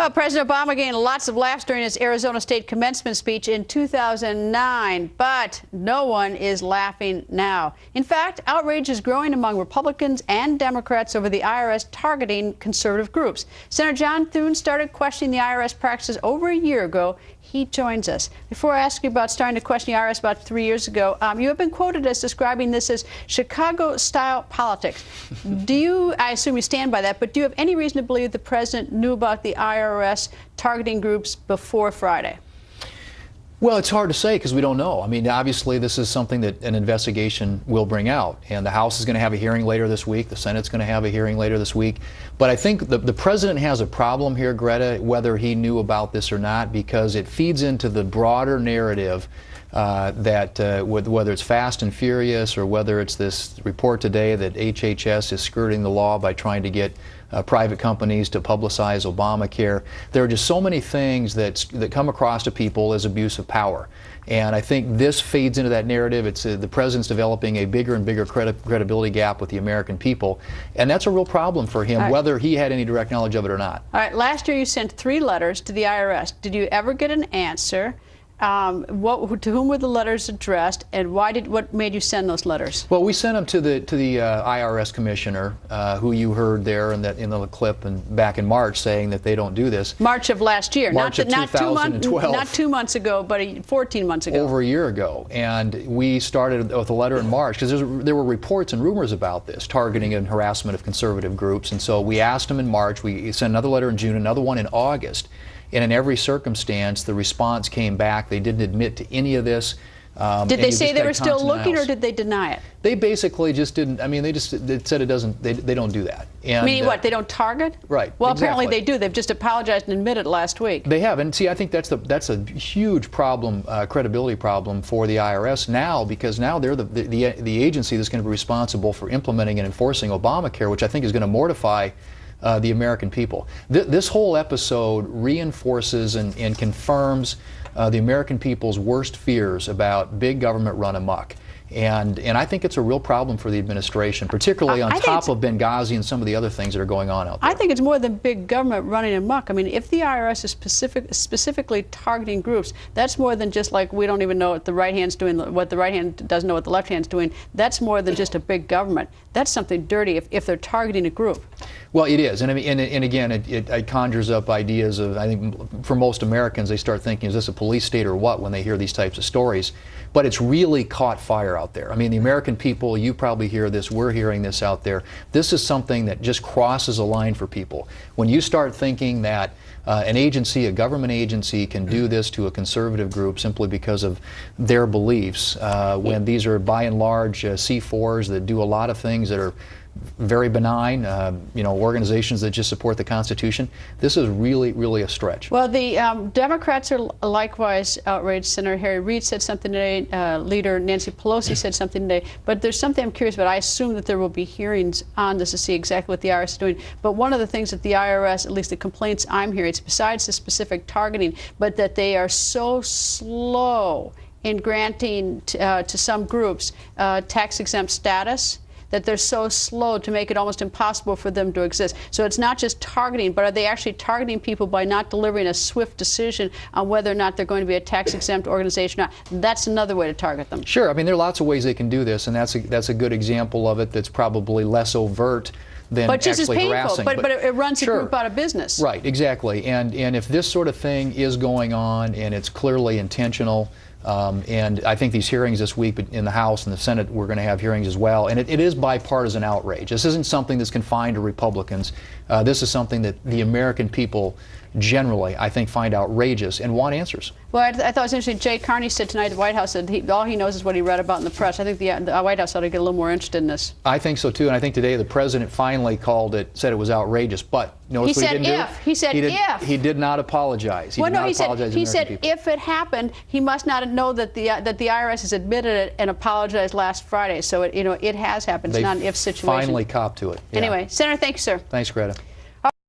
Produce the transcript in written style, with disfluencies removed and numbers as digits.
Well, President Obama gained lots of laughs during his Arizona State commencement speech in 2009, but no one is laughing now. In fact, outrage is growing among Republicans and Democrats over the IRS targeting conservative groups. Senator John Thune started questioning the IRS practices over a year ago. He joins us. Before I ask you about starting to question the IRS about 3 years ago, you have been quoted as describing this as Chicago-style politics. I assume you stand by that, but do you have any reason to believe the president knew about the IRS targeting groups before Friday? Well, it's hard to say because we don't know. I mean, obviously, this is something that an investigation will bring out. And the House is going to have a hearing later this week. The Senate's going to have a hearing later this week. But I think the president has a problem here, Greta, whether he knew about this or not, because it feeds into the broader narrative whether it's Fast and Furious or whether it's this report today that HHS is skirting the law by trying to get private companies to publicize Obamacare. There are just so many things that come across to people as abuse of power. And I think this feeds into that narrative. It's the president's developing a bigger and bigger credibility gap with the American people. And that's a real problem for him, whether he had any direct knowledge of it or not. All right, last year you sent 3 letters to the IRS. Did you ever get an answer? To whom were the letters addressed, and what made you send those letters? Well, we sent them to the IRS commissioner, who you heard there in the clip and back in March, saying that they don't do this. March of last year, March of 2012. Not 2 months ago, but 14 months ago. Over a year ago, and we started with a letter in March because there were reports and rumors about this targeting and harassment of conservative groups, and so we asked them in March. We sent another letter in June, another one in August. And in every circumstance, the response came back. They didn't admit to any of this. Did they say they were still looking, or did they deny it? They basically just didn't. I mean, they said it doesn't. They don't do that. And, meaning what? They don't target? Right. Well, exactly. Apparently they do. They've just apologized and admitted last week. They have, and see, I think that's a huge problem, credibility problem for the IRS now, because now they're the agency that's going to be responsible for implementing and enforcing Obamacare, which I think is going to mortify the American people. This whole episode reinforces and confirms the American people's worst fears about big government run amok. And I think it's a real problem for the administration, particularly on top of Benghazi and some of the other things that are going on out there. I think it's more than big government running amok. I mean, if the IRS is specifically targeting groups, that's more than just like we don't even know what the right hand's doing, what the right hand doesn't know what the left hand's doing. That's more than just a big government. That's something dirty if they're targeting a group. Well, it is, and I mean, and again, it conjures up ideas of, I think, for most Americans, they start thinking, is this a police state or what, when they hear these types of stories? But it's really caught fire out there. I mean, the American people, you probably hear this, we're hearing this out there. This is something that just crosses a line for people. When you start thinking that an agency, a government agency, can do this to a conservative group simply because of their beliefs, when these are by and large C4s that do a lot of things that are very benign, organizations that just support the Constitution. This is really, really a stretch. Well, the Democrats are likewise outraged. Senator Harry Reid said something today. Leader Nancy Pelosi said something today. But there's something I'm curious about. I assume that there will be hearings on this to see exactly what the IRS is doing. But one of the things that the IRS, at least the complaints I'm hearing, it's besides the specific targeting, but that they are so slow in granting to some groups tax-exempt status, that they're so slow to make it almost impossible for them to exist. So it's not just targeting, but are they actually targeting people by not delivering a swift decision on whether or not they're going to be a tax-exempt organization or not? That's another way to target them. Sure. I mean, there are lots of ways they can do this, and that's a good example of it that's probably less overt than but just actually as painful, harassing. But it runs a group out of business. Right, exactly. And if this sort of thing is going on and it's clearly intentional, and I think these hearings this week in the House and the Senate, we're going to have hearings as well. And it is bipartisan outrage. This isn't something that's confined to Republicans. This is something that the American people generally, I think, find outrageous and want answers. Well, I thought it was interesting. Jay Carney said tonight at the White House that all he knows is what he read about in the press. I think the White House ought to get a little more interested in this. I think so, too. And I think today the president finally said it was outrageous. But notice what he didn't do? He said if. He did not apologize. He said if it happened, he must not know that the IRS has admitted it and apologized last Friday. So it has happened. It's not an if situation. Finally copped to it. Yeah. Anyway, Senator, thank you, sir. Thanks, Greta.